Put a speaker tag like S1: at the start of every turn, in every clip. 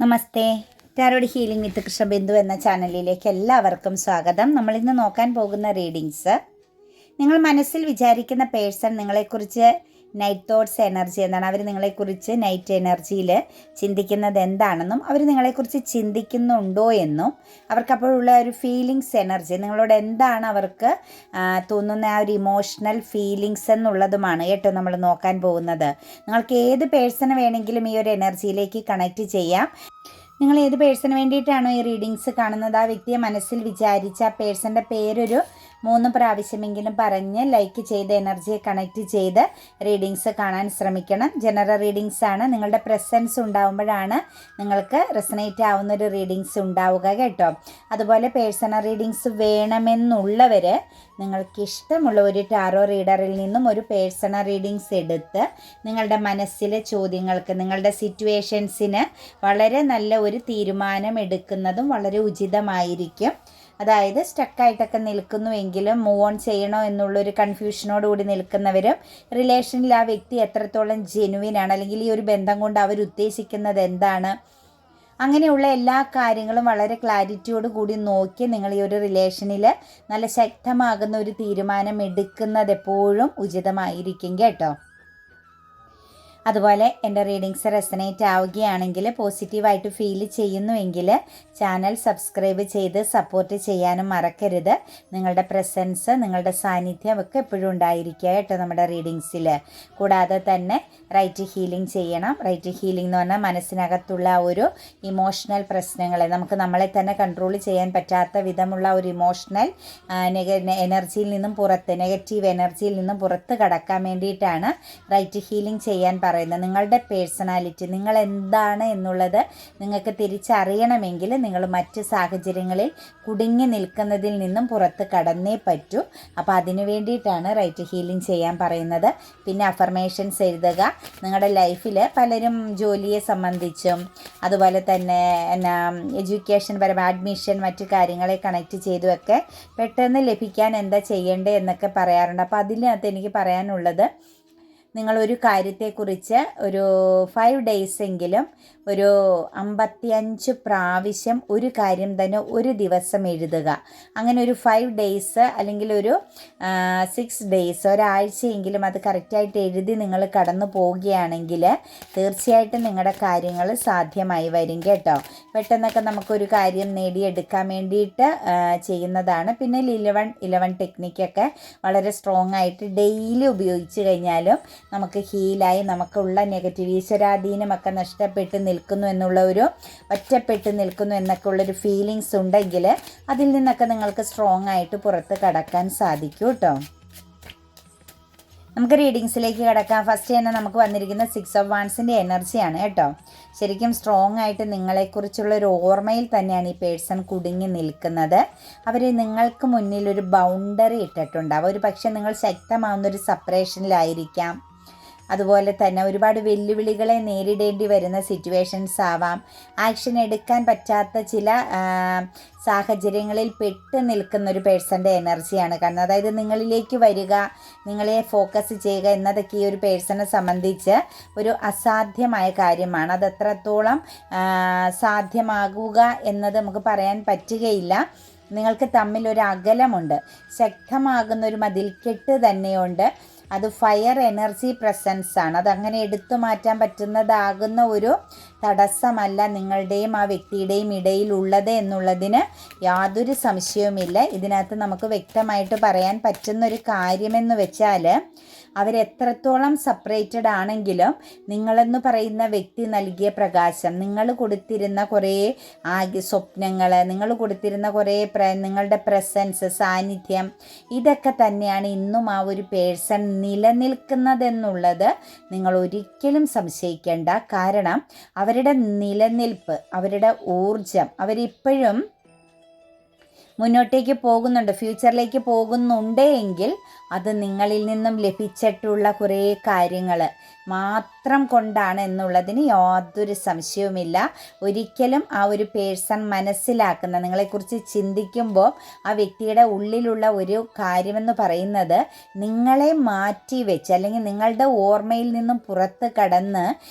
S1: നമസ്തേ. Tarot healing വിത്ത് കൃഷ്ണബിന്ദു എന്ന ചാനലിലേക്ക് എല്ലാവർക്കും സ്വാഗതം. നമ്മളിന്ന് നോക്കാൻ പോകുന്ന റീഡിങ്സ്, നിങ്ങൾ മനസ്സിൽ വിചാരിക്കുന്ന പേഴ്സൺ നിങ്ങളെക്കുറിച്ച് നൈറ്റ് തോട്ട്സ് എനർജി എന്താണ്, അവർ നിങ്ങളെക്കുറിച്ച് നൈറ്റ് എനർജിയിൽ ചിന്തിക്കുന്നത് എന്താണെന്നും അവർ നിങ്ങളെക്കുറിച്ച് ചിന്തിക്കുന്നുണ്ടോ എന്നും അവർക്കപ്പോഴുള്ള ഒരു ഫീലിങ്സ് എനർജി, നിങ്ങളോട് എന്താണ് അവർക്ക് തോന്നുന്ന ആ ഒരു ഇമോഷണൽ ഫീലിങ്സ് എന്നുള്ളതുമാണ് കേട്ടോ നമ്മൾ നോക്കാൻ പോകുന്നത്. നിങ്ങൾക്ക് ഏത് പേഴ്സണ് വേണമെങ്കിലും ഈ ഒരു എനർജിയിലേക്ക് കണക്റ്റ് ചെയ്യാം. നിങ്ങൾ ഏത് പേഴ്സണ് വേണ്ടിയിട്ടാണോ ഈ റീഡിങ്സ് കാണുന്നത്, ആ വ്യക്തിയെ മനസ്സിൽ വിചാരിച്ച് ആ പേഴ്സൻ്റെ പേരൊരു 3 പ്രാവശ്യമെങ്കിലും പറഞ്ഞ് ലൈക്ക് ചെയ്ത് എനർജിയെ കണക്റ്റ് ചെയ്ത് റീഡിങ്സ് കാണാൻ ശ്രമിക്കണം. ജനറൽ റീഡിങ്സ് ആണ്. നിങ്ങളുടെ പ്രസൻസ് ഉണ്ടാകുമ്പോഴാണ് നിങ്ങൾക്ക് റെസനേറ്റ് ആവുന്ന ഒരു റീഡിങ്സ് ഉണ്ടാവുക കേട്ടോ. അതുപോലെ പേഴ്സണൽ റീഡിങ്സ് വേണമെന്നുള്ളവർ നിങ്ങൾക്ക് ഇഷ്ടമുള്ള ഒരു ടാറോ റീഡറിൽ നിന്നും ഒരു പേഴ്സണൽ റീഡിങ്സ് എടുത്ത് നിങ്ങളുടെ മനസ്സിലെ ചോദ്യങ്ങൾക്ക്, നിങ്ങളുടെ സിറ്റുവേഷൻസിന് വളരെ നല്ല ഒരു തീരുമാനം എടുക്കുന്നതും വളരെ ഉചിതമായിരിക്കും. അതായത് സ്റ്റക്കായിട്ടൊക്കെ നിൽക്കുന്നുവെങ്കിലും മൂവ് ഓൺ ചെയ്യണോ എന്നുള്ളൊരു കൺഫ്യൂഷനോടുകൂടി നിൽക്കുന്നവരും, റിലേഷനിൽ ആ വ്യക്തി എത്രത്തോളം ജെനുവിനാണ്, അല്ലെങ്കിൽ ഈ ഒരു ബന്ധം കൊണ്ട് അവരുദ്ദേശിക്കുന്നത് എന്താണ്, അങ്ങനെയുള്ള എല്ലാ കാര്യങ്ങളും വളരെ ക്ലാരിറ്റിയോട് കൂടി നോക്കി നിങ്ങൾ ഈ ഒരു റിലേഷനിൽ നല്ല ശക്തമാകുന്ന ഒരു തീരുമാനം എടുക്കുന്നത് എപ്പോഴും ഉചിതമായിരിക്കും കേട്ടോ. അതുപോലെ എൻ്റെ റീഡിങ്സ് റെസനേറ്റ് ആവുകയാണെങ്കിൽ, പോസിറ്റീവായിട്ട് ഫീൽ ചെയ്യുന്നുവെങ്കിൽ ചാനൽ സബ്സ്ക്രൈബ് ചെയ്ത് സപ്പോർട്ട് ചെയ്യാനും മറക്കരുത്. നിങ്ങളുടെ പ്രസൻസ്, നിങ്ങളുടെ സാന്നിധ്യം ഒക്കെ എപ്പോഴും ഉണ്ടായിരിക്കുക കേട്ടോ നമ്മുടെ റീഡിങ്സിൽ. കൂടാതെ തന്നെ റൈറ്റ് ഹീലിംഗ് ചെയ്യണം. റൈറ്റ് ഹീലിംഗ് എന്ന് പറഞ്ഞാൽ മനസ്സിനകത്തുള്ള ഒരു ഇമോഷണൽ പ്രശ്നങ്ങളെ, നമുക്ക് നമ്മളെ തന്നെ കൺട്രോൾ ചെയ്യാൻ പറ്റാത്ത വിധമുള്ള ഒരു ഇമോഷണൽ എനർജിയിൽ നിന്നും പുറത്ത്, നെഗറ്റീവ് എനർജിയിൽ നിന്നും പുറത്ത് കടക്കാൻ വേണ്ടിയിട്ടാണ് റൈറ്റ് ഹീലിംഗ് ചെയ്യാൻ പറയുന്നത്. നിങ്ങളുടെ പേഴ്സണാലിറ്റി, നിങ്ങൾ എന്താണ് എന്നുള്ളത് നിങ്ങൾക്ക് തിരിച്ചറിയണമെങ്കിൽ നിങ്ങൾ മറ്റ് സാഹചര്യങ്ങളിൽ കുടുങ്ങി നിൽക്കുന്നതിൽ നിന്നും പുറത്ത് കടന്നേ പറ്റൂ. അപ്പോൾ അതിനു വേണ്ടിയിട്ടാണ് റൈറ്റ് ഹീലിംഗ് ചെയ്യാൻ പറയുന്നത്. പിന്നെ അഫർമേഷൻസ് എഴുതുക. നിങ്ങളുടെ ലൈഫിൽ പലരും ജോലിയെ സംബന്ധിച്ചും അതുപോലെ തന്നെ എഡ്യൂക്കേഷൻ പരമായ അഡ്മിഷൻ, മറ്റു കാര്യങ്ങളെ കണക്റ്റ് ചെയ്തുമൊക്കെ പെട്ടെന്ന് ലഭിക്കാൻ എന്താ ചെയ്യേണ്ടത് എന്നൊക്കെ പറയാറുണ്ട്. അപ്പോൾ അതിനകത്ത് എനിക്ക് പറയാനുള്ളത്, നിങ്ങളൊരു കാര്യത്തെക്കുറിച്ച് ഒരു 5 ഡേയ്സെങ്കിലും ഒരു 55 പ്രാവശ്യം ഒരു കാര്യം തന്നെ ഒരു ദിവസം എഴുതുക. അങ്ങനെ ഒരു 5 ഡേയ്സ് അല്ലെങ്കിൽ ഒരു 6 ഡേയ്സ്, ഒരാഴ്ചയെങ്കിലും അത് കറക്റ്റായിട്ട് എഴുതി നിങ്ങൾ കടന്നു പോവുകയാണെങ്കിൽ തീർച്ചയായിട്ടും നിങ്ങളുടെ കാര്യങ്ങൾ സാധ്യമായി വരും കേട്ടോ. പെട്ടെന്നൊക്കെ നമുക്കൊരു കാര്യം നേടിയെടുക്കാൻ വേണ്ടിയിട്ട് ചെയ്യുന്നതാണ്. പിന്നെ 11 ടെക്നിക്കൊക്കെ വളരെ സ്ട്രോങ് ആയിട്ട് ഡെയിലി ഉപയോഗിച്ച് കഴിഞ്ഞാലും നമുക്ക് ഹീലായി, നമുക്കുള്ള നെഗറ്റീവ് ഈശ്വരാധീനമൊക്കെ നഷ്ടപ്പെട്ട് നിൽക്കുന്നു എന്നുള്ള ഒരു, ഒറ്റപ്പെട്ട് നിൽക്കുന്നു എന്നൊക്കെ ഉള്ളൊരു ഫീലിങ്സ് ഉണ്ടെങ്കിൽ അതിൽ നിന്നൊക്കെ നിങ്ങൾക്ക് സ്ട്രോങ് ആയിട്ട് പുറത്ത് കടക്കാൻ സാധിക്കും കേട്ടോ. നമുക്ക് റീഡിങ്സിലേക്ക് കിടക്കാം. ഫസ്റ്റ് തന്നെ നമുക്ക് വന്നിരിക്കുന്ന 6 ഓഫ് വാൻഡ്സിൻ്റെ എനർജിയാണ് കേട്ടോ. ശരിക്കും സ്ട്രോങ് ആയിട്ട് നിങ്ങളെക്കുറിച്ചുള്ളൊരു ഓർമ്മയിൽ തന്നെയാണ് ഈ പേഴ്സൺ കുടുങ്ങി നിൽക്കുന്നത്. അവർ നിങ്ങൾക്ക് മുന്നിൽ ഒരു ബൗണ്ടറി ഇട്ടിട്ടുണ്ടാവും. ഒരു പക്ഷേ നിങ്ങൾ ശക്തമാവുന്നൊരു സെപ്പറേഷനിലായിരിക്കാം. അതുപോലെ തന്നെ ഒരുപാട് വെല്ലുവിളികളെ നേരിടേണ്ടി വരുന്ന സിറ്റുവേഷൻസ് ആവാം. ആക്ഷൻ എടുക്കാൻ പറ്റാത്ത ചില സാഹചര്യങ്ങളിൽ പെട്ട് നിൽക്കുന്ന ഒരു പേഴ്സൻ്റെ എനർജിയാണ് കാണുന്നത്. അതായത് നിങ്ങളിലേക്ക് വരിക, നിങ്ങളെ ഫോക്കസ് ചെയ്യുക എന്നതൊക്കെ ഈ ഒരു പേഴ്സണെ സംബന്ധിച്ച് ഒരു അസാധ്യമായ കാര്യമാണ്. അത് എത്രത്തോളം സാധ്യമാകുക എന്നത് നമുക്ക് പറയാൻ പറ്റുകയില്ല. നിങ്ങൾക്ക് തമ്മിൽ ഒരു അകലമുണ്ട്, ശക്തമാകുന്ന ഒരു മതിൽക്കെട്ട് തന്നെയുണ്ട്. അത് ഫയർ എനർജി പ്രസൻസ് ആണ്. അതങ്ങനെ എടുത്തു മാറ്റാൻ പറ്റുന്നതാകുന്ന ഒരു തടസ്സമല്ല നിങ്ങളുടെയും ആ വ്യക്തിയുടെയും ഇടയിലുള്ളത് എന്നുള്ളതിന് യാതൊരു സംശയവുമില്ല. ഇതിനകത്ത് നമുക്ക് വ്യക്തമായിട്ട് പറയാൻ പറ്റുന്നൊരു കാര്യമെന്ന് വെച്ചാൽ, അവരെത്രത്തോളം സെപ്പറേറ്റഡ് ആണെങ്കിലും നിങ്ങളെന്ന് പറയുന്ന വ്യക്തി നൽകിയ പ്രകാശം, നിങ്ങൾ കൊടുത്തിരുന്ന കുറേ സ്വപ്നങ്ങൾ, നിങ്ങൾ കൊടുത്തിരുന്ന കുറേ നിങ്ങളുടെ പ്രസൻസ്, സാന്നിധ്യം, ഇതൊക്കെ തന്നെയാണ് ഇന്നും ആ ഒരു പേഴ്സൺ നിലനിൽക്കുന്നതെന്നുള്ളത് നിങ്ങൾ ഒരിക്കലും സംശയിക്കേണ്ട. കാരണം അവരുടെ നിലനിൽപ്പ്, അവരുടെ ഊർജം, അവരിപ്പോഴും മുന്നോട്ടേക്ക് പോകുന്നുണ്ട്, ഫ്യൂച്ചറിലേക്ക് പോകുന്നുണ്ട് എങ്കിൽ അത് നിങ്ങളിൽ നിന്നും ലഭിച്ചിട്ടുള്ള കുറേ കാര്യങ്ങൾ, മാത്രം കൊണ്ടാണ് എന്നുള്ളതിന് യാതൊരു സംശയവുമില്ല. ഒരിക്കലും ആ ഒരു പേഴ്സൺ മനസ്സിലാക്കുന്ന, നിങ്ങളെക്കുറിച്ച് ചിന്തിക്കുമ്പോൾ ആ വ്യക്തിയുടെ ഉള്ളിലുള്ള ഒരു കാര്യമെന്ന് പറയുന്നത് നിങ്ങളെ മാറ്റി വെച്ച് അല്ലെങ്കിൽ നിങ്ങളുടെ ഓർമ്മയിൽ നിന്നും പുറത്ത് കടന്ന്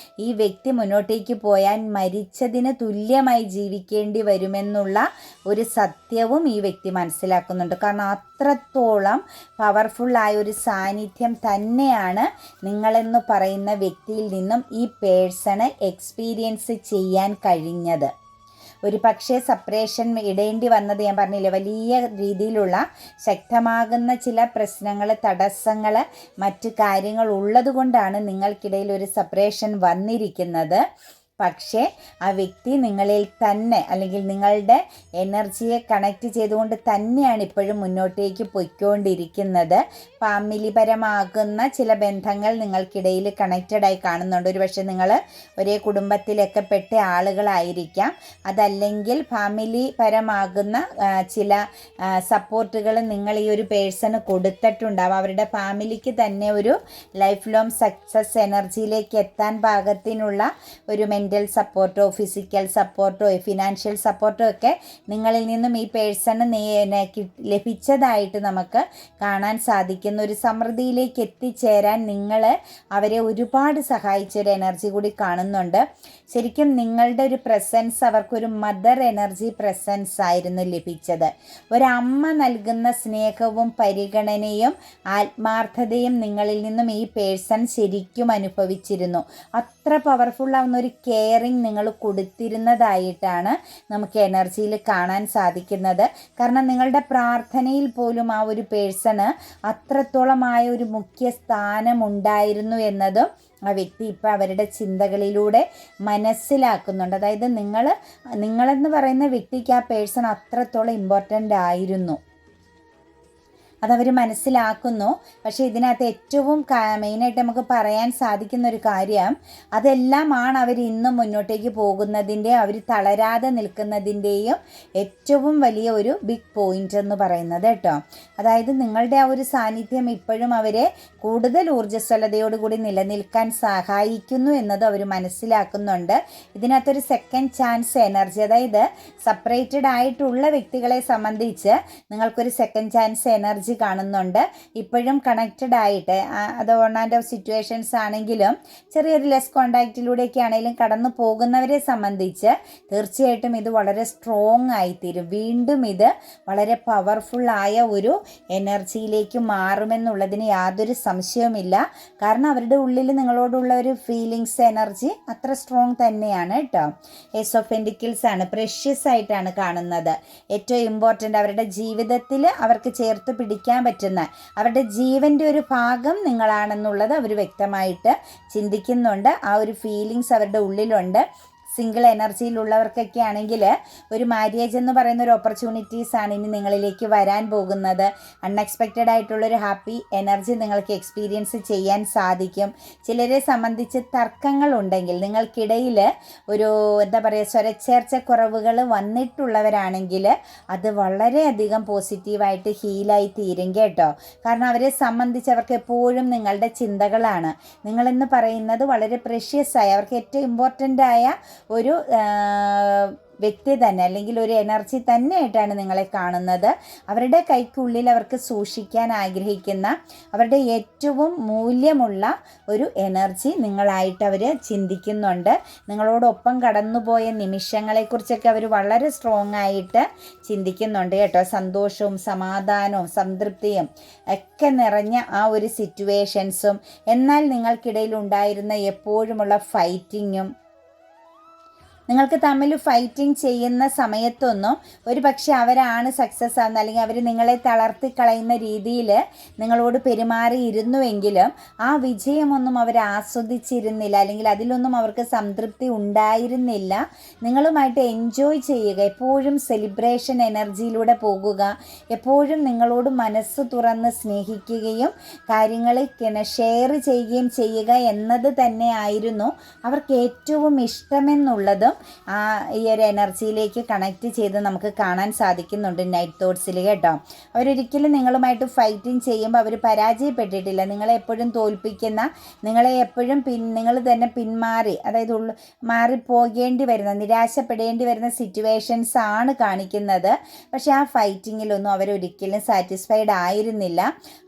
S1: ഈ വ്യക്തി മുന്നോട്ടേക്ക് പോയാൽ മരിച്ചതിന് തുല്യമായി ജീവിക്കേണ്ടി വരുമെന്നുള്ള ഒരു സത്യവും ഈ വ്യക്തി മനസ്സിലാക്കുന്നുണ്ട്. കാരണം അത്രത്തോളം പവർഫുള്ളായ ഒരു സാന്നിധ്യം തന്നെയാണ് നിങ്ങളെന്ന് പറയുന്ന വ്യക്തിയിൽ നിന്നും ഈ പേഴ്സണ് എക്സ്പീരിയൻസ് ചെയ്യാൻ കഴിഞ്ഞത്. ഒരു പക്ഷേ സെപ്പറേഷൻ ഇടേണ്ടി വന്നത് ഞാൻ പറഞ്ഞില്ലേ, വലിയ രീതിയിലുള്ള ശക്തമാകുന്ന ചില പ്രശ്നങ്ങൾ, തടസ്സങ്ങൾ, മറ്റു കാര്യങ്ങൾ ഉള്ളത് കൊണ്ടാണ് നിങ്ങൾക്കിടയിൽ ഒരു സെപ്പറേഷൻ വന്നിരിക്കുന്നത്. പക്ഷേ ആ വ്യക്തി നിങ്ങളിൽ തന്നെ അല്ലെങ്കിൽ നിങ്ങളുടെ എനർജിയെ കണക്റ്റ് ചെയ്തുകൊണ്ട് തന്നെയാണ് ഇപ്പോഴും മുന്നോട്ടേക്ക് പൊയ്ക്കൊണ്ടിരിക്കുന്നത്. ഫാമിലിപരമാകുന്ന ചില ബന്ധങ്ങൾ നിങ്ങൾക്കിടയിൽ കണക്റ്റഡായി കാണുന്നുണ്ട്. ഒരു പക്ഷേ നിങ്ങൾ ഒരേ കുടുംബത്തിലൊക്കെ പെട്ട ആളുകളായിരിക്കാം. അതല്ലെങ്കിൽ ഫാമിലി പരമാകുന്ന ചില സപ്പോർട്ടുകൾ നിങ്ങൾ ഈ ഒരു പേഴ്സണ് കൊടുത്തിട്ടുണ്ടാവും. അവരുടെ ഫാമിലിക്ക് തന്നെ ഒരു ലൈഫ് ലോങ് സക്സസ് എനർജിയിലേക്ക് എത്താൻ പാകത്തിനുള്ള ഒരു മെൻ്റൽ സപ്പോർട്ടോ ഫിസിക്കൽ സപ്പോർട്ടോ ഫിനാൻഷ്യൽ സപ്പോർട്ടോ ഒക്കെ നിങ്ങളിൽ നിന്നും ഈ പേഴ്സണ് ലഭിച്ചതായിട്ട് നമുക്ക് കാണാൻ സാധിക്കുന്ന ഒരു സമൃദ്ധിയിലേക്ക് എത്തിച്ചേരാൻ നിങ്ങൾ അവരെ ഒരുപാട് സഹായിച്ച ഒരു എനർജി കൂടി കാണുന്നുണ്ട്. ശരിക്കും നിങ്ങളുടെ ഒരു പ്രസൻസ് അവർക്കൊരു മദർ എനർജി പ്രസൻസ് ആയിരുന്നു ലഭിച്ചത്. ഒരമ്മ നൽകുന്ന സ്നേഹവും പരിഗണനയും ആത്മാർത്ഥതയും നിങ്ങളിൽ നിന്നും ഈ പേഴ്സൺ ശരിക്കും അനുഭവിച്ചിരുന്നു. അത്ര പവർഫുൾ ആവുന്ന ഒരു കെയറിങ് നിങ്ങൾ കൊടുത്തിരുന്നതായിട്ടാണ് നമുക്ക് എനർജിയിൽ കാണാൻ സാധിക്കുന്നത്. കാരണം നിങ്ങളുടെ പ്രാർത്ഥനയിൽ പോലും ആ ഒരു പേഴ്സണ് അത്രത്തോളമായ ഒരു മുഖ്യ സ്ഥാനമുണ്ടായിരുന്നു എന്നതും ആ വ്യക്തി ഇപ്പോൾ അവരുടെ ചിന്തകളിലൂടെ മനസ്സിലാക്കുന്നുണ്ട്. അതായത് നിങ്ങളെന്ന് പറയുന്ന വ്യക്തിക്ക് ആ പേഴ്സൺ അത്രത്തോളം ഇമ്പോർട്ടൻ്റ് ആയിരുന്നു, അതവർ മനസ്സിലാക്കുന്നു. പക്ഷേ ഇതിനകത്ത് ഏറ്റവും മെയിനായിട്ട് നമുക്ക് പറയാൻ സാധിക്കുന്ന ഒരു കാര്യം, അതെല്ലാമാണ് അവർ ഇന്നും മുന്നോട്ടേക്ക് പോകുന്നതിൻ്റെ, അവർ തളരാതെ നിൽക്കുന്നതിൻ്റെയും ഏറ്റവും വലിയ ഒരു ബിഗ് പോയിൻ്റ് എന്ന് പറയുന്നത് കേട്ടോ. അതായത് നിങ്ങളുടെ ആ ഒരു സാന്നിധ്യം ഇപ്പോഴും അവരെ കൂടുതൽ ഊർജ്ജസ്വലതയോടുകൂടി നിലനിൽക്കാൻ സഹായിക്കുന്നു എന്നത് അവർ മനസ്സിലാക്കുന്നുണ്ട്. ഇതിനകത്തൊരു സെക്കൻഡ് ചാൻസ് എനർജി, അതായത് സെപ്പറേറ്റഡ് ആയിട്ടുള്ള വ്യക്തികളെ സംബന്ധിച്ച് നിങ്ങൾക്കൊരു സെക്കൻഡ് ചാൻസ് എനർജി കാണുന്നുണ്ട്. ഇപ്പോഴും കണക്റ്റഡ് ആയിട്ട്, അത് ഓൺ ആൻഡ് ഓഫ് സിറ്റുവേഷൻസ് ആണെങ്കിലും ചെറിയൊരു ലെസ് കോണ്ടാക്റ്റിലൂടെയൊക്കെ ആണെങ്കിലും കടന്നു പോകുന്നവരെ സംബന്ധിച്ച് തീർച്ചയായിട്ടും ഇത് വളരെ സ്ട്രോങ് ആയിത്തീരും. വീണ്ടും ഇത് വളരെ പവർഫുള്ളായ ഒരു എനർജിയിലേക്ക് മാറുമെന്നുള്ളതിന് യാതൊരു സംശയവുമില്ല. കാരണം അവരുടെ ഉള്ളിൽ നിങ്ങളോടുള്ള ഒരു ഫീലിങ്സ് എനർജി അത്ര സ്ട്രോങ് തന്നെയാണ് കേട്ടോ. ഏസ് ഓഫ് പെന്റിക്കിൾസ് ആണ്, പ്രഷ്യസ് ആയിട്ടാണ് കാണുന്നത്. ഏറ്റവും ഇമ്പോർട്ടൻ്റ് അവരുടെ ജീവിതത്തിൽ അവർക്ക് ചേർത്ത് പിടിക്കാൻ പറ്റുന്ന അവരുടെ ജീവൻ്റെ ഒരു ഭാഗം നിങ്ങളാണെന്നുള്ളത് അവർ വ്യക്തമായിട്ട് ചിന്തിക്കുന്നുണ്ട്. ആ ഒരു ഫീലിങ്സ് അവരുടെ ഉള്ളിലുണ്ട്. സിംഗിൾ എനർജിയിലുള്ളവർക്കൊക്കെ ആണെങ്കിൽ ഒരു മാര്യേജ് എന്ന് പറയുന്ന ഒരു ഓപ്പർച്യൂണിറ്റീസാണ് ഇനി നിങ്ങളിലേക്ക് വരാൻ പോകുന്നത്. അൺഎക്സ്പെക്റ്റഡ് ആയിട്ടുള്ളൊരു ഹാപ്പി എനർജി നിങ്ങൾക്ക് എക്സ്പീരിയൻസ് ചെയ്യാൻ സാധിക്കും. ചിലരെ സംബന്ധിച്ച് തർക്കങ്ങളുണ്ടെങ്കിൽ, നിങ്ങൾക്കിടയിൽ ഒരു എന്താ പറയുക സ്വരച്ചേർച്ചക്കുറവുകൾ വന്നിട്ടുള്ളവരാണെങ്കിൽ അത് വളരെയധികം പോസിറ്റീവായിട്ട് ഹീലായി തീരും കേട്ടോ. കാരണം അവരെ സംബന്ധിച്ച് അവർക്ക് എപ്പോഴും നിങ്ങളുടെ ചിന്തകളാണ്. നിങ്ങളെന്ന് പറയുന്നത് വളരെ പ്രഷ്യസ് ആയ, അവർക്ക് ഏറ്റവും ഇമ്പോർട്ടൻ്റ് ആയ ഒരു വ്യക്തി തന്നെ അല്ലെങ്കിൽ ഒരു എനർജി തന്നെയായിട്ടാണ് നിങ്ങളെ കാണുന്നത്. അവരുടെ കൈക്കുള്ളിൽ അവർക്ക് സൂക്ഷിക്കാൻ ആഗ്രഹിക്കുന്ന അവരുടെ ഏറ്റവും മൂല്യമുള്ള ഒരു എനർജി നിങ്ങളായിട്ട് അവർ ചിന്തിക്കുന്നുണ്ട്. നിങ്ങളോടൊപ്പം കടന്നുപോയ നിമിഷങ്ങളെക്കുറിച്ചൊക്കെ അവർ വളരെ സ്ട്രോങ് ആയിട്ട് ചിന്തിക്കുന്നുണ്ട് കേട്ടോ. സന്തോഷവും സമാധാനവും സംതൃപ്തിയും ഒക്കെ നിറഞ്ഞ ആ ഒരു സിറ്റുവേഷൻസും, എന്നാൽ നിങ്ങൾക്കിടയിൽ ഉണ്ടായിരുന്ന എപ്പോഴുമുള്ള ഫൈറ്റിങ്ങും, നിങ്ങൾക്ക് തമ്മിൽ ഫൈറ്റിംഗ് ചെയ്യുന്ന സമയത്തൊന്നും ഒരു പക്ഷേ അവരാണ് സക്സസ് ആകുന്നത് അല്ലെങ്കിൽ അവർ നിങ്ങളെ തളർത്തിക്കളയുന്ന രീതിയിൽ നിങ്ങളോട് പെരുമാറിയിരുന്നുവെങ്കിലും ആ വിജയമൊന്നും അവർ ആസ്വദിച്ചിരുന്നില്ല, അല്ലെങ്കിൽ അതിലൊന്നും അവർക്ക് സംതൃപ്തി ഉണ്ടായിരുന്നില്ല. നിങ്ങളുമായിട്ട് എൻജോയ് ചെയ്യുക, എപ്പോഴും സെലിബ്രേഷൻ എനർജിയിലൂടെ പോകുക, എപ്പോഴും നിങ്ങളോട് മനസ്സ് തുറന്ന് സ്നേഹിക്കുകയും കാര്യങ്ങൾ ഷെയർ ചെയ്യുകയും ചെയ്യുക എന്നത് തന്നെ ആയിരുന്നു അവർക്ക് ഏറ്റവും ഇഷ്ടമെന്നുള്ളതും ഈ ഒരു എനർജിയിലേക്ക് കണക്റ്റ് ചെയ്ത് നമുക്ക് കാണാൻ സാധിക്കുന്നുണ്ട് നൈറ്റ് തോട്ട്സിൽ കേട്ടോ. അവരൊരിക്കലും നിങ്ങളുമായിട്ട് ഫൈറ്റിംഗ് ചെയ്യുമ്പോൾ അവർ പരാജയപ്പെട്ടിട്ടില്ല. നിങ്ങളെ എപ്പോഴും തോൽപ്പിക്കുന്ന, നിങ്ങളെ എപ്പോഴും നിങ്ങൾ തന്നെ പിന്മാറി, അതായത് മാറിപ്പോകേണ്ടി വരുന്ന, നിരാശപ്പെടേണ്ടി വരുന്ന സിറ്റുവേഷൻസ് ആണ് കാണിക്കുന്നത്. പക്ഷേ ആ ഫൈറ്റിങ്ങിലൊന്നും അവരൊരിക്കലും സാറ്റിസ്ഫൈഡ് ആയിരുന്നില്ല.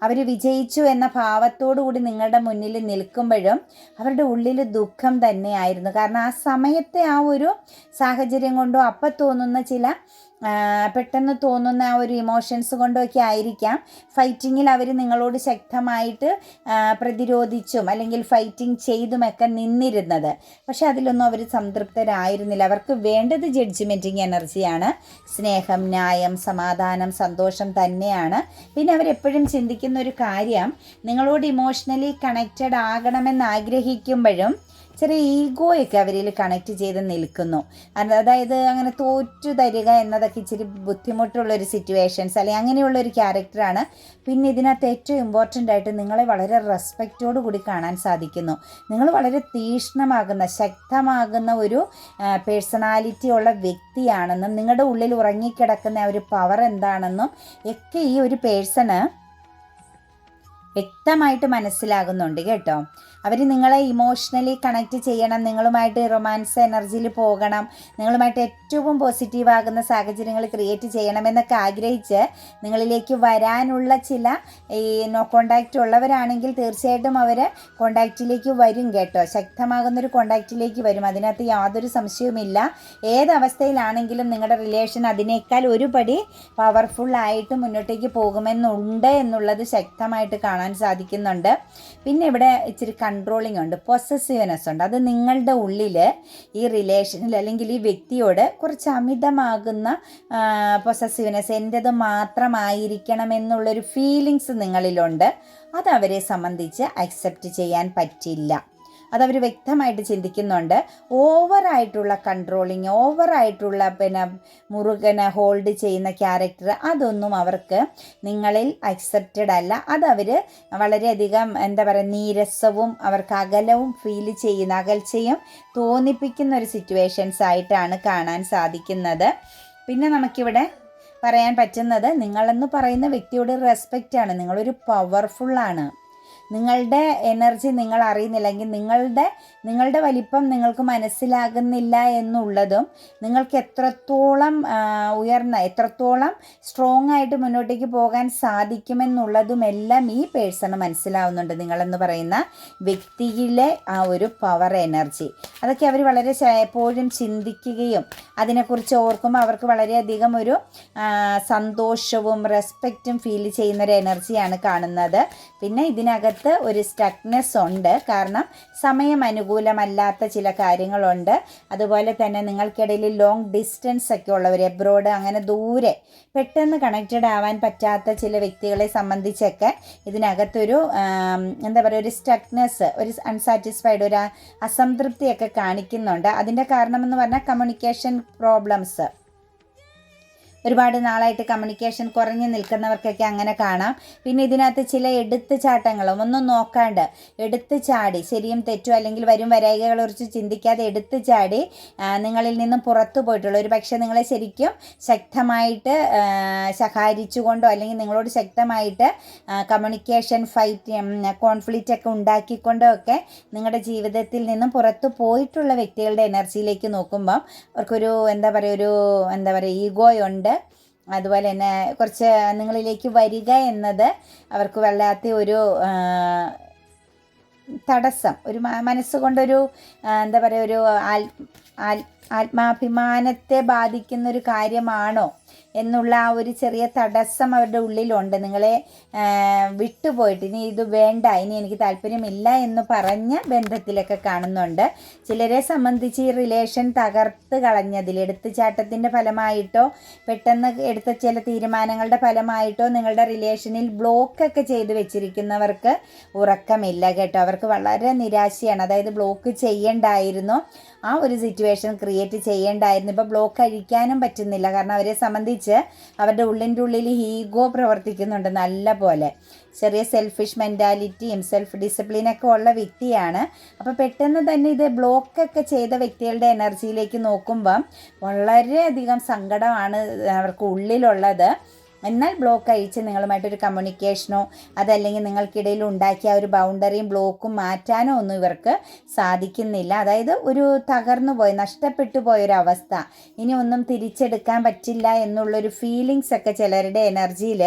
S1: അവർ വിജയിച്ചു എന്ന ഭാവത്തോടു കൂടി നിങ്ങളുടെ മുന്നിൽ നിൽക്കുമ്പോഴും അവരുടെ ഉള്ളിൽ ദുഃഖം തന്നെയായിരുന്നു. കാരണം ആ സമയത്തെ ആ ഒരു സാഹചര്യം കൊണ്ടോ അപ്പം തോന്നുന്ന ചില പെട്ടെന്ന് തോന്നുന്ന ആ ഒരു ഇമോഷൻസ് കൊണ്ടൊക്കെ ആയിരിക്കാം ഫൈറ്റിങ്ങിൽ അവർ നിങ്ങളോട് ശക്തമായിട്ട് പ്രതിരോധിച്ചും അല്ലെങ്കിൽ ഫൈറ്റിംഗ് ചെയ്തുമൊക്കെ നിന്നിരുന്നത്. പക്ഷെ അതിലൊന്നും അവർ സംതൃപ്തരായിരുന്നില്ല. അവർക്ക് വേണ്ടത് ജഡ്ജ്മെൻറ്റിങ് എനർജിയാണ്. സ്നേഹം, ന്യായം, സമാധാനം, സന്തോഷം തന്നെയാണ്. പിന്നെ അവരെപ്പോഴും ചിന്തിക്കുന്ന ഒരു കാര്യം, നിങ്ങളോട് ഇമോഷണലി കണക്റ്റഡ് ആകണമെന്ന് ആഗ്രഹിക്കുമ്പോഴും ചെറിയ ഈഗോയൊക്കെ അവരിൽ കണക്റ്റ് ചെയ്ത് നിൽക്കുന്നു. അതായത് അങ്ങനെ തോറ്റു തരിക എന്നതൊക്കെ ഇച്ചിരി ബുദ്ധിമുട്ടുള്ളൊരു സിറ്റുവേഷൻസ് അല്ലെങ്കിൽ അങ്ങനെയുള്ളൊരു ക്യാരക്ടറാണ്. പിന്നെ ഇതിനകത്ത് ഏറ്റവും ഇമ്പോർട്ടൻ്റ് ആയിട്ട് നിങ്ങളെ വളരെ റെസ്പെക്റ്റോടു കൂടി കാണാൻ സാധിക്കുന്നു. നിങ്ങൾ വളരെ തീക്ഷ്ണമാകുന്ന, ശക്തമാകുന്ന ഒരു പേഴ്സണാലിറ്റി ഉള്ള വ്യക്തിയാണെന്നും നിങ്ങളുടെ ഉള്ളിൽ ഉറങ്ങിക്കിടക്കുന്ന ആ ഒരു പവർ എന്താണെന്നും ഒക്കെ ഈ ഒരു പേഴ്സണ് വ്യക്തമായിട്ട് മനസ്സിലാകുന്നുണ്ട് കേട്ടോ. അവർ നിങ്ങളെ ഇമോഷണലി കണക്റ്റ് ചെയ്യണം, നിങ്ങളുമായിട്ട് റൊമാൻസ് എനർജിയിൽ പോകണം, നിങ്ങളുമായിട്ട് ഏറ്റവും പോസിറ്റീവാകുന്ന സാഹചര്യങ്ങൾ ക്രിയേറ്റ് ചെയ്യണമെന്നൊക്കെ ആഗ്രഹിച്ച് നിങ്ങളിലേക്ക് വരാനുള്ള ചില ഈ നോ കോണ്ടാക്റ്റ് ഉള്ളവരാണെങ്കിൽ തീർച്ചയായിട്ടും അവർ കോണ്ടാക്റ്റിലേക്ക് വരും കേട്ടോ. ശക്തമാകുന്നൊരു കോണ്ടാക്റ്റിലേക്ക് വരും, അതിനകത്ത് യാതൊരു സംശയവുമില്ല. ഏതവസ്ഥയിലാണെങ്കിലും നിങ്ങളുടെ റിലേഷൻ അതിനേക്കാൾ ഒരു പടി പവർഫുള്ളായിട്ട് മുന്നോട്ടേക്ക് പോകുമെന്നുണ്ട് എന്നുള്ളത് ശക്തമായിട്ട് കാണാൻ സാധിക്കുന്നുണ്ട്. പിന്നെ ഇവിടെ ഇച്ചിരി കൺട്രോളിങ് ഉണ്ട്, പൊസസീവ്നെസ് ഉണ്ട്. അത് നിങ്ങളുടെ ഉള്ളിൽ ഈ റിലേഷനിൽ അല്ലെങ്കിൽ ഈ വ്യക്തിയോട് കുറച്ച് അമിതമാകുന്ന പൊസസീവ്നെസ്, എൻ്റേത് മാത്രമായിരിക്കണം എന്നുള്ളൊരു ഫീലിങ്സ് നിങ്ങളിലുണ്ട്. അത് അവരെ സംബന്ധിച്ച് അക്സെപ്റ്റ് ചെയ്യാൻ പറ്റില്ല. അതവർ വ്യക്തമായിട്ട് ചിന്തിക്കുന്നുണ്ട്. ഓവറായിട്ടുള്ള കൺട്രോളിങ്, ഓവറായിട്ടുള്ള മുറുകനെ ഹോൾഡ് ചെയ്യുന്ന ക്യാരക്ടർ, അതൊന്നും അവർക്ക് നിങ്ങളിൽ അക്സെപ്റ്റഡ് അല്ല. അതവർ വളരെയധികം നീരസവും അവർക്ക് അകലവും ഫീൽ ചെയ്യുന്ന, അകൽച്ചയും തോന്നിപ്പിക്കുന്ന ഒരു സിറ്റുവേഷൻസ് ആയിട്ടാണ് കാണാൻ സാധിക്കുന്നത്. പിന്നെ നമുക്കിവിടെ പറയാൻ പറ്റുന്നത്, നിങ്ങളെന്ന് പറയുന്ന വ്യക്തിയോട് റെസ്പെക്റ്റാണ്. നിങ്ങളൊരു പവർഫുള്ളാണ്. നിങ്ങളുടെ എനർജി നിങ്ങൾ അറിയുന്നില്ലെങ്കിൽ, നിങ്ങളുടെ വലിപ്പം നിങ്ങൾക്ക് മനസ്സിലാകുന്നില്ല എന്നുള്ളതും, നിങ്ങൾക്ക് എത്രത്തോളം ഉയർന്ന, എത്രത്തോളം സ്ട്രോങ് ആയിട്ട് മുന്നോട്ടേക്ക് പോകാൻ സാധിക്കുമെന്നുള്ളതുമെല്ലാം ഈ പേഴ്സണ് മനസ്സിലാവുന്നുണ്ട്. നിങ്ങളെന്ന് പറയുന്ന വ്യക്തിയിലെ ആ ഒരു പവർ എനർജി, അതൊക്കെ അവർ വളരെ എപ്പോഴും ചിന്തിക്കുകയും അതിനെക്കുറിച്ച് ഓർക്കുമ്പോൾ അവർക്ക് വളരെയധികം ഒരു സന്തോഷവും റെസ്പെക്റ്റും ഫീൽ ചെയ്യുന്നൊരു എനർജിയാണ് കാണുന്നത്. പിന്നെ ഇതിനകത്ത് ഒരു സ്റ്റക്നെസ് ഉണ്ട്, കാരണം സമയം അനുകൂലമല്ലാത്ത ചില കാര്യങ്ങളുണ്ട്. അതുപോലെ തന്നെ നിങ്ങൾക്കിടയിൽ ലോങ് ഡിസ്റ്റൻസ് ഒക്കെ ഉള്ളവർ, എബ്രോഡ്, അങ്ങനെ ദൂരെ പെട്ടെന്ന് കണക്റ്റഡ് ആവാൻ പറ്റാത്ത ചില വ്യക്തികളെ സംബന്ധിച്ചൊക്കെ ഇതിനകത്തൊരു ഒരു സ്റ്റക്നെസ്, ഒരു അൺസാറ്റിസ്ഫൈഡ്, ഒരു അസംതൃപ്തിയൊക്കെ കാണിക്കുന്നുണ്ട്. അതിൻ്റെ കാരണമെന്ന് പറഞ്ഞാൽ കമ്മ്യൂണിക്കേഷൻ പ്രോബ്ലംസ്. ഒരുപാട് നാളായിട്ട് കമ്മ്യൂണിക്കേഷൻ കുറഞ്ഞു നിൽക്കുന്നവർക്കൊക്കെ അങ്ങനെ കാണാം. പിന്നെ ഇതിനകത്ത് ചില എടുത്തുചാട്ടങ്ങളും ഒന്നും നോക്കാണ്ട് എടുത്തു ചാടി, ശരിയും തെറ്റും അല്ലെങ്കിൽ വരും വരായികളെ കുറിച്ച് ചിന്തിക്കാതെ എടുത്തു ചാടി നിങ്ങളിൽ നിന്നും പുറത്തു പോയിട്ടുള്ള, ഒരു പക്ഷേ നിങ്ങളെ ശരിക്കും ശക്തമായിട്ട് ശകാരിച്ചുകൊണ്ടോ അല്ലെങ്കിൽ നിങ്ങളോട് ശക്തമായിട്ട് കമ്മ്യൂണിക്കേഷൻ കോൺഫ്ലിക്റ്റ് ഒക്കെ ഉണ്ടാക്കിക്കൊണ്ടോ ഒക്കെ നിങ്ങളുടെ ജീവിതത്തിൽ നിന്നും പുറത്തു പോയിട്ടുള്ള വ്യക്തികളുടെ എനർജിയിലേക്ക് നോക്കുമ്പം അവർക്കൊരു ഈഗോയുണ്ട്. അതുപോലെ തന്നെ കുറച്ച് നിങ്ങളിലേക്ക് വരിക എന്നത് അവർക്ക് വല്ലാത്ത ഒരു തടസ്സം, ഒരു മനസ്സുകൊണ്ടൊരു ഒരു ആത്മാഭിമാനത്തെ ബാധിക്കുന്നൊരു കാര്യമാണോ എന്നുള്ള ആ ഒരു ചെറിയ തടസ്സം അവരുടെ ഉള്ളിലുണ്ട്. നിങ്ങളെ വിട്ടുപോയിട്ട് ഇനി ഇത് വേണ്ട, ഇനി എനിക്ക് താല്പര്യമില്ല എന്ന് പറഞ്ഞ ബന്ധത്തിലൊക്കെ കാണുന്നുണ്ട്. ചിലരെ സംബന്ധിച്ച് ഈ റിലേഷൻ തകർത്ത് കളഞ്ഞതിൽ, എടുത്തുചാട്ടത്തിൻ്റെ ഫലമായിട്ടോ പെട്ടെന്ന് എടുത്ത ചില തീരുമാനങ്ങളുടെ ഫലമായിട്ടോ നിങ്ങളുടെ റിലേഷനിൽ ബ്ലോക്കൊക്കെ ചെയ്ത് വെച്ചിരിക്കുന്നവർക്ക് ഉറക്കമില്ല കേട്ടോ. അവർക്ക് വളരെ നിരാശയാണ്. അതായത് ബ്ലോക്ക് ചെയ്യണ്ടായിരുന്നു, ആ ഒരു സിറ്റുവേഷൻ ക്രിയേറ്റ് ചെയ്യേണ്ടായിരുന്നു. ഇപ്പോൾ ബ്ലോക്ക് അഴിക്കാനും പറ്റുന്നില്ല. കാരണം അവരെ സംബന്ധിച്ച് സംബന്ധിച്ച് അവരുടെ ഉള്ളിൻ്റെ ഉള്ളിൽ ഈഗോ പ്രവർത്തിക്കുന്നുണ്ട് നല്ല പോലെ. ചെറിയ സെൽഫിഷ് മെൻറ്റാലിറ്റിയും സെൽഫ് ഡിസിപ്ലിനൊക്കെ ഉള്ള വ്യക്തിയാണ്. അപ്പോൾ പെട്ടെന്ന് തന്നെ ഇത് ബ്ലോക്കൊക്കെ ചെയ്ത വ്യക്തികളുടെ എനർജിയിലേക്ക് നോക്കുമ്പം വളരെയധികം സങ്കടമാണ് അവർക്ക് ഉള്ളിലുള്ളത്. എന്നാൽ ബ്ലോക്ക് അഴിച്ച് നിങ്ങളുമായിട്ടൊരു കമ്മ്യൂണിക്കേഷനോ അതല്ലെങ്കിൽ നിങ്ങൾക്കിടയിൽ ഉണ്ടാക്കിയ ഒരു ബൗണ്ടറിയും ബ്ലോക്കും മാറ്റാനോ ഒന്നും ഇവർക്ക് സാധിക്കുന്നില്ല. അതായത് ഒരു തകർന്നു പോയ നഷ്ടപ്പെട്ടു പോയൊരവസ്ഥ, ഇനി ഒന്നും തിരിച്ചെടുക്കാൻ പറ്റില്ല എന്നുള്ളൊരു ഫീലിങ്സ് ഒക്കെ ചിലരുടെ എനർജിയിൽ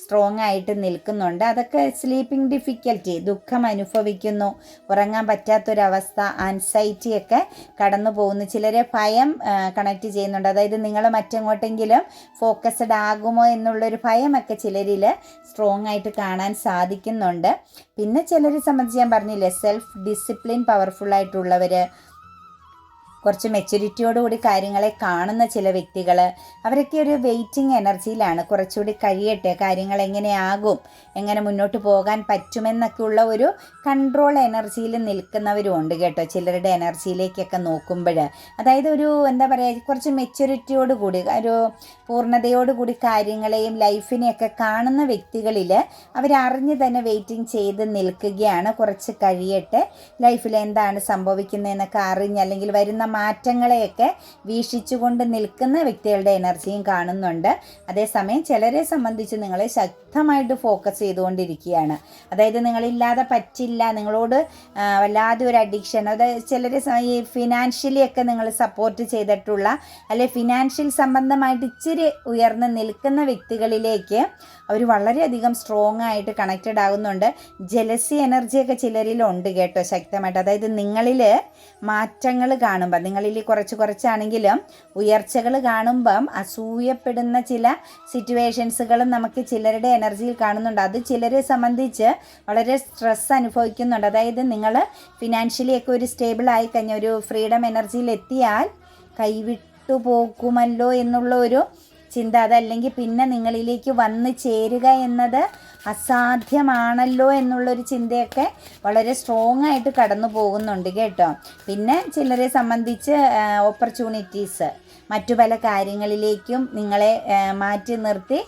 S1: സ്ട്രോങ് ആയിട്ട് നിൽക്കുന്നുണ്ട്. അതൊക്കെ സ്ലീപ്പിംഗ് ഡിഫിക്കൽറ്റി, ദുഃഖം അനുഭവിക്കുന്നു, ഉറങ്ങാൻ പറ്റാത്തൊരവസ്ഥ, ആൻസൈറ്റി ഒക്കെ കടന്നു പോകുന്നു. ചിലരെ ഭയം കണക്ട് ചെയ്യുന്നുണ്ട്. അതായത് നിങ്ങൾ മറ്റെങ്ങോട്ടെങ്കിലും ഫോക്കസ്ഡ് ആകുമോ എന്നുള്ള ഒരു ഭയമൊക്കെ ചിലരിൽ സ്ട്രോങ് ആയിട്ട് കാണാൻ സാധിക്കുന്നുണ്ട്. പിന്നെ ചിലരെ സംബന്ധിച്ച് ഞാൻ പറഞ്ഞില്ലേ, സെൽഫ് ഡിസിപ്ലിൻ പവർഫുള്ളായിട്ടുള്ളവർ, കുറച്ച് മെച്യൂരിറ്റിയോടുകൂടി കാര്യങ്ങളെ കാണുന്ന ചില വ്യക്തികൾ, അവരൊക്കെ ഒരു വെയിറ്റിംഗ് എനർജിയിലാണ്. കുറച്ചുകൂടി കഴിയട്ടെ, കാര്യങ്ങൾ എങ്ങനെയാകും, എങ്ങനെ മുന്നോട്ട് പോകാൻ പറ്റുമെന്നൊക്കെയുള്ള ഒരു കൺട്രോൾ എനർജിയിൽ നിൽക്കുന്നവരും ഉണ്ട് കേട്ടോ. ചിലരുടെ എനർജിയിലേക്കൊക്കെ നോക്കുമ്പോൾ അതായത് ഒരു എന്താ പറയുക, കുറച്ച് മെച്യൂരിറ്റിയോടുകൂടി ഒരു പൂർണ്ണതയോടുകൂടി കാര്യങ്ങളെയും ലൈഫിനെയൊക്കെ കാണുന്ന വ്യക്തികളിൽ അവരറിഞ്ഞ് തന്നെ വെയിറ്റിംഗ് ചെയ്ത് നിൽക്കുകയാണ്. കുറച്ച് കഴിയട്ടെ, ലൈഫിൽ എന്താണ് സംഭവിക്കുന്നതെന്നൊക്കെ അറിഞ്ഞ് അല്ലെങ്കിൽ വരുന്ന മാറ്റങ്ങളെയൊക്കെ വീക്ഷിച്ചുകൊണ്ട് നിൽക്കുന്ന വ്യക്തികളുടെ എനർജിയും കാണുന്നുണ്ട്. അതേസമയം ചിലരെ സംബന്ധിച്ച് നിങ്ങളെ ശക്തമായിട്ട് ഫോക്കസ് ചെയ്തുകൊണ്ടിരിക്കുകയാണ്. അതായത് നിങ്ങളില്ലാതെ പറ്റില്ല, നിങ്ങളോട് വല്ലാതെ ഒരു അഡിക്ഷൻ. അതായത് ചിലരെ ഈ ഫിനാൻഷ്യലി ഒക്കെ നിങ്ങൾ സപ്പോർട്ട് ചെയ്തിട്ടുള്ള അല്ലെ ഫിനാൻഷ്യൽ സംബന്ധമായിട്ട് ഇച്ചിരി ഉയർന്ന് നിൽക്കുന്ന വ്യക്തികളിലേക്ക് അവർ വളരെയധികം സ്ട്രോങ് ആയിട്ട് കണക്റ്റഡ് ആകുന്നുണ്ട്. ജലസി എനർജിയൊക്കെ ചിലരിലുണ്ട് കേട്ടോ, ശക്തമായിട്ട്. അതായത് നിങ്ങളിൽ മാറ്റങ്ങൾ കാണുമ്പോൾ, നിങ്ങളിൽ കുറച്ചാണെങ്കിലും ഉയർച്ചകൾ കാണുമ്പം അസൂയപ്പെടുന്ന ചില സിറ്റുവേഷൻസുകളും നമുക്ക് ചിലരുടെ എനർജിയിൽ കാണുന്നുണ്ട്. അത് ചിലരെ സംബന്ധിച്ച് വളരെ സ്ട്രെസ് അനുഭവിക്കുന്നുണ്ട്. അതായത് നിങ്ങൾ ഫിനാൻഷ്യലി ഒക്കെ ഒരു സ്റ്റേബിൾ ആയി കഴിഞ്ഞ ഒരു ഫ്രീഡം എനർജിയിൽ എത്തിയാൽ കൈവിട്ടു പോകുമല്ലോ എന്നുള്ള ഒരു ചിന്ത, അതല്ലെങ്കിൽ പിന്നെ നിങ്ങളിലേക്ക് വന്ന് ചേരുക എന്നത് അസാധ്യമാണല്ലോ എന്നുള്ളൊരു ചിന്തയൊക്കെ വളരെ സ്ട്രോങ് ആയിട്ട് കടന്നു പോകുന്നുണ്ട് കേട്ടോ. പിന്നെ ചിലരെ സംബന്ധിച്ച് ഓപ്പർച്യൂണിറ്റീസ്, മറ്റു പല കാര്യങ്ങളിലേക്കും നിങ്ങളെ മാറ്റി നിർത്തി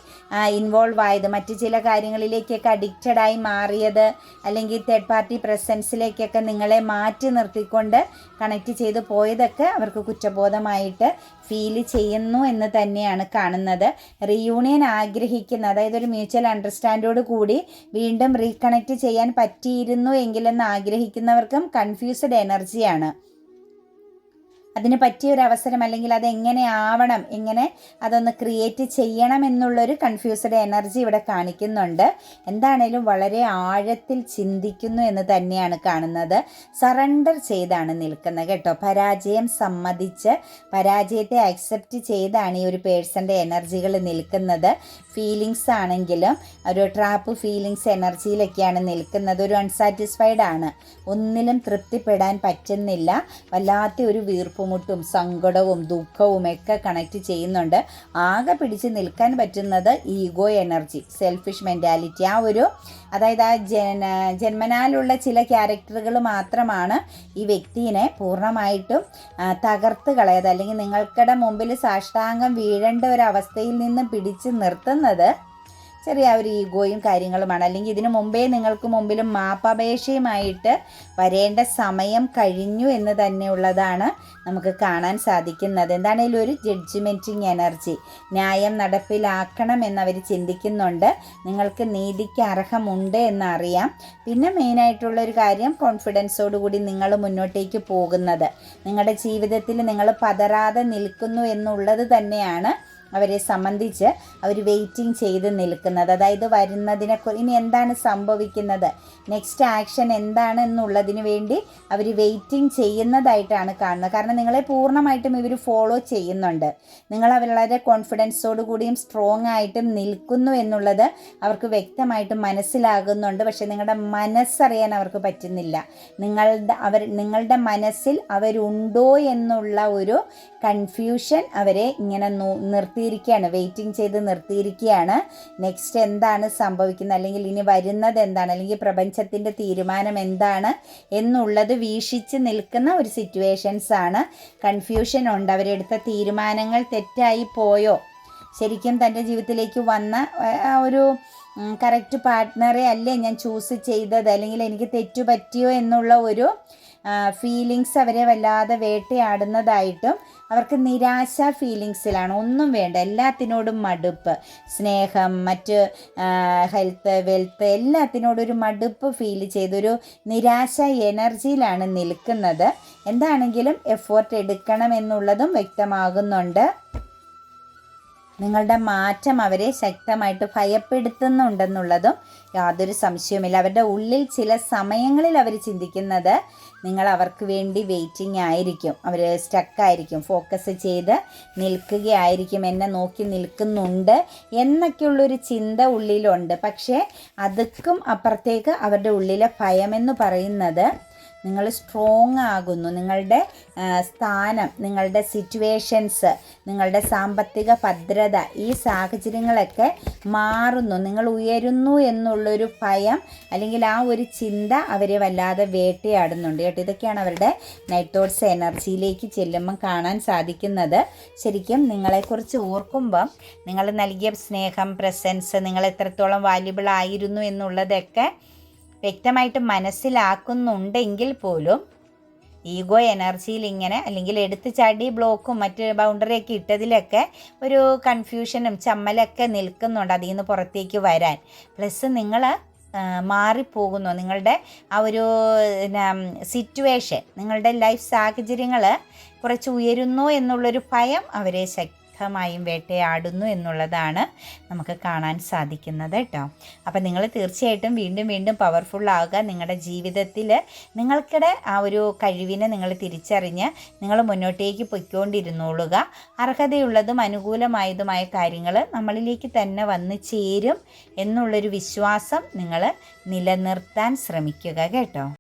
S1: ഇൻവോൾവ് ആയത്, മറ്റു ചില കാര്യങ്ങളിലേക്കൊക്കെ അഡിക്റ്റഡായി മാറിയത്, അല്ലെങ്കിൽ തേർഡ് പാർട്ടി പ്രസൻസിലേക്കൊക്കെ നിങ്ങളെ മാറ്റി നിർത്തിക്കൊണ്ട് കണക്റ്റ് ചെയ്ത് പോയതൊക്കെ അവർക്ക് കുറ്റബോധമായിട്ട് ഫീൽ ചെയ്യുന്നു എന്ന് തന്നെയാണ് കാണുന്നത്. റീയൂണിയൻ ആഗ്രഹിക്കുന്ന, അതായത് ഒരു മ്യൂച്വൽ അണ്ടർസ്റ്റാൻഡോട് കൂടി വീണ്ടും റീകണക്റ്റ് ചെയ്യാൻ പറ്റിയിരുന്നു എങ്കിലെന്ന് ആഗ്രഹിക്കുന്നവർക്കും കൺഫ്യൂസ്ഡ് എനർജിയാണ്. അതിന് പറ്റിയൊരു അവസരം അല്ലെങ്കിൽ അതെങ്ങനെ ആവണം, എങ്ങനെ അതൊന്ന് ക്രിയേറ്റ് ചെയ്യണം എന്നുള്ളൊരു കൺഫ്യൂസ്ഡ് എനർജി ഇവിടെ കാണിക്കുന്നുണ്ട്. എന്താണേലും വളരെ ആഴത്തിൽ ചിന്തിക്കുന്നു എന്ന് തന്നെയാണ് കാണുന്നത്. സറണ്ടർ ചെയ്താണ് നിൽക്കുന്നത് കേട്ടോ. പരാജയം സമ്മതിച്ച് പരാജയത്തെ അക്സെപ്റ്റ് ചെയ്താണ് ഈ ഒരു പേഴ്സൻ്റെ എനർജികൾ നിൽക്കുന്നത്. ഫീലിങ്സ് ആണെങ്കിലും ഒരു ട്രാപ്പ് ഫീലിങ്സ് എനർജിയിലൊക്കെയാണ് നിൽക്കുന്നത്. ഒരു അൺസാറ്റിസ്ഫൈഡ് ആണ്, ഒന്നിലും തൃപ്തിപ്പെടാൻ പറ്റുന്നില്ല, വല്ലാത്ത ഒരു വീർപ്പുമുട്ടും സങ്കടവും ദുഃഖവും ഒക്കെ കണക്റ്റ് ചെയ്യുന്നുണ്ട്. ആകെ പിടിച്ച് നിൽക്കാൻ പറ്റുന്നത് ഈഗോ എനർജി, സെൽഫിഷ് മെൻറ്റാലിറ്റി, ആ ഒരു അതായത് ആ ജന്മനാലുള്ള ചില ക്യാരക്ടറുകൾ മാത്രമാണ് ഈ വ്യക്തിയെ പൂർണ്ണമായിട്ടും തകർത്ത് കളയത്, അല്ലെങ്കിൽ നിങ്ങൾക്കിടെ മുമ്പിൽ സാഷ്ടാംഗം വീഴേണ്ട ഒരു അവസ്ഥയിൽ നിന്ന് പിടിച്ച് നിർത്തുന്നത് ചെറിയ ഒരു ഈഗോയും കാര്യങ്ങളുമാണ്. അല്ലെങ്കിൽ ഇതിനു മുമ്പേ നിങ്ങൾക്ക് മുമ്പിലും മാപ്പപേക്ഷയുമായിട്ട് വരേണ്ട സമയം കഴിഞ്ഞു എന്ന് തന്നെയുള്ളതാണ് നമുക്ക് കാണാൻ സാധിക്കുന്നത്. എന്താണേലും ഒരു ജഡ്ജ്മെൻറ്റിങ് എനർജി, ന്യായം നടപ്പിലാക്കണം എന്നവർ ചിന്തിക്കുന്നുണ്ട്. നിങ്ങൾക്ക് നീതിക്ക് അർഹമുണ്ട് എന്നറിയാം. പിന്നെ മെയിനായിട്ടുള്ളൊരു കാര്യം, കോൺഫിഡൻസോടുകൂടി നിങ്ങൾ മുന്നോട്ടേക്ക് പോകുന്നത്, നിങ്ങളുടെ ജീവിതത്തിൽ നിങ്ങൾ പതറാതെ നിൽക്കുന്നു എന്നുള്ളത് തന്നെയാണ് അവരെ സംബന്ധിച്ച് അവർ വെയിറ്റിംഗ് ചെയ്ത് നിൽക്കുന്നത്. അതായത് വരുന്നതിനെ ഇനി എന്താണ് സംഭവിക്കുന്നത്, നെക്സ്റ്റ് ആക്ഷൻ എന്താണ് എന്നുള്ളതിന് വേണ്ടി അവർ വെയിറ്റിംഗ് ചെയ്യുന്നതായിട്ടാണ് കാണുന്നത്. കാരണം നിങ്ങളെ പൂർണ്ണമായിട്ടും ഇവർ ഫോളോ ചെയ്യുന്നുണ്ട്. നിങ്ങൾ വളരെ കോൺഫിഡൻസോടു കൂടിയും സ്ട്രോങ് ആയിട്ടും നിൽക്കുന്നു എന്നുള്ളത് അവർക്ക് വ്യക്തമായിട്ടും മനസ്സിലാകുന്നുണ്ട്. പക്ഷേ നിങ്ങളുടെ മനസ്സറിയാൻ അവർക്ക് പറ്റുന്നില്ല. നിങ്ങളുടെ മനസ്സിൽ അവരുണ്ടോ എന്നുള്ള ഒരു കൺഫ്യൂഷൻ അവരെ ഇങ്ങനെ നിർത്തിയിരിക്കുകയാണ്, വെയിറ്റിംഗ് ചെയ്ത് നിർത്തിയിരിക്കുകയാണ്. നെക്സ്റ്റ് എന്താണ് സംഭവിക്കുന്നത്, അല്ലെങ്കിൽ ഇനി വരുന്നത് എന്താണ്, അല്ലെങ്കിൽ പ്രപഞ്ചത്തിൻ്റെ തീരുമാനം എന്താണ് എന്നുള്ളത് വീക്ഷിച്ച് നിൽക്കുന്ന ഒരു സിറ്റുവേഷൻസാണ്. കൺഫ്യൂഷൻ ഉണ്ട്, അവരെടുത്ത തീരുമാനങ്ങൾ തെറ്റായി പോയോ, ശരിക്കും തൻ്റെ ജീവിതത്തിലേക്ക് വന്ന ഒരു കറക്റ്റ് പാർട്ട്ണറെ അല്ലേ ഞാൻ ചൂസ് ചെയ്തത്, അല്ലെങ്കിൽ എനിക്ക് തെറ്റു പറ്റിയോ എന്നുള്ള ഒരു ഫീലിങ്സ് അവരെ വല്ലാതെ വേട്ടയാടുന്നതായിട്ടും അവർക്ക് നിരാശ ഫീലിങ്സിലാണ്. ഒന്നും വേണ്ട, എല്ലാത്തിനോടും മടുപ്പ്, സ്നേഹം, മറ്റ് ഹെൽത്ത്, വെൽത്ത്, എല്ലാത്തിനോടും ഒരു മടുപ്പ് ഫീൽ ചെയ്തൊരു നിരാശ എനർജിയിലാണ് നിൽക്കുന്നത്. എന്താണെങ്കിലും എഫേർട്ട് എടുക്കണം എന്നുള്ളതും വ്യക്തമാകുന്നുണ്ട്. നിങ്ങളുടെ മാറ്റം അവരെ ശക്തമായിട്ട് ഭയപ്പെടുത്തുന്നുണ്ടെന്നുള്ളതും യാതൊരു സംശയവുമില്ല. അവരുടെ ഉള്ളിൽ ചില സമയങ്ങളിൽ അവർ ചിന്തിക്കുന്നത് നിങ്ങൾ അവർക്ക് വേണ്ടി വെയിറ്റിംഗ് ആയിരിക്കും, അവർ സ്റ്റക്കായിരിക്കും, ഫോക്കസ് ചെയ്ത് നിൽക്കുകയായിരിക്കും, എന്നെ നോക്കി നിൽക്കുന്നുണ്ട് എന്നൊക്കെയുള്ളൊരു ചിന്ത ഉള്ളിലുണ്ട്. പക്ഷേ അതൊക്കും അപ്പുറത്തേക്ക് അവരുടെ ഉള്ളിലെ ഭയമെന്ന് പറയുന്നത് നിങ്ങൾ സ്ട്രോങ് ആകുന്നു, നിങ്ങളുടെ സ്ഥാനം, നിങ്ങളുടെ സിറ്റുവേഷൻസ്, നിങ്ങളുടെ സാമ്പത്തിക ഭദ്രത, ഈ സാഹചര്യങ്ങളൊക്കെ മാറുന്നു, നിങ്ങൾ ഉയരുന്നു എന്നുള്ളൊരു ഭയം അല്ലെങ്കിൽ ആ ഒരു ചിന്ത അവരെ വല്ലാതെ വേട്ടയാടുന്നുണ്ട് കേട്ടോ. ഇതൊക്കെയാണ് അവരുടെ നൈറ്റ് തോട്ട്സ് എനർജിയിലേക്ക് ചെല്ലുമ്പം കാണാൻ സാധിക്കുന്നത്. ശരിക്കും നിങ്ങളെക്കുറിച്ച് ഓർക്കുമ്പം നിങ്ങൾ നൽകിയ സ്നേഹം, പ്രസൻസ്, നിങ്ങൾ എത്രത്തോളം വാല്യുബിൾ ആയിരുന്നു എന്നുള്ളതൊക്കെ വ്യക്തമായിട്ട് മനസ്സിലാക്കുന്നുണ്ടെങ്കിൽ പോലും ഈഗോ എനർജിയിൽ ഇങ്ങനെ അല്ലെങ്കിൽ എടുത്തു ചാടി ബ്ലോക്കും മറ്റ് ബൗണ്ടറിയൊക്കെ ഇട്ടതിലൊക്കെ ഒരു കൺഫ്യൂഷനും ചമ്മലൊക്കെ നിൽക്കുന്നുണ്ട് അതിൽ നിന്ന് പുറത്തേക്ക് വരാൻ. പ്ലസ് നിങ്ങൾ മാറിപ്പോകുന്നു, നിങ്ങളുടെ ആ ഒരു സിറ്റുവേഷൻ, നിങ്ങളുടെ ലൈഫ് സാഹചര്യങ്ങൾ കുറച്ച് ഉയരുന്നു എന്നുള്ളൊരു ഭയം അവരെ ശക്തമായും വേട്ടയാടുന്നു എന്നുള്ളതാണ് നമുക്ക് കാണാൻ സാധിക്കുന്നത് കേട്ടോ. അപ്പം നിങ്ങൾ തീർച്ചയായിട്ടും വീണ്ടും വീണ്ടും പവർഫുള്ളാവുക. നിങ്ങളുടെ ജീവിതത്തിൽ നിങ്ങൾക്കിടെ ആ ഒരു കഴിവിനെ നിങ്ങൾ തിരിച്ചറിഞ്ഞ് നിങ്ങൾ മുന്നോട്ടേക്ക് പൊയ്ക്കൊണ്ടിരുന്നോളുക. അർഹതയുള്ളതും അനുകൂലമായതുമായ കാര്യങ്ങൾ നമ്മളിലേക്ക് തന്നെ വന്നു ചേരും എന്നുള്ളൊരു വിശ്വാസം നിങ്ങൾ നിലനിർത്താൻ ശ്രമിക്കുക കേട്ടോ.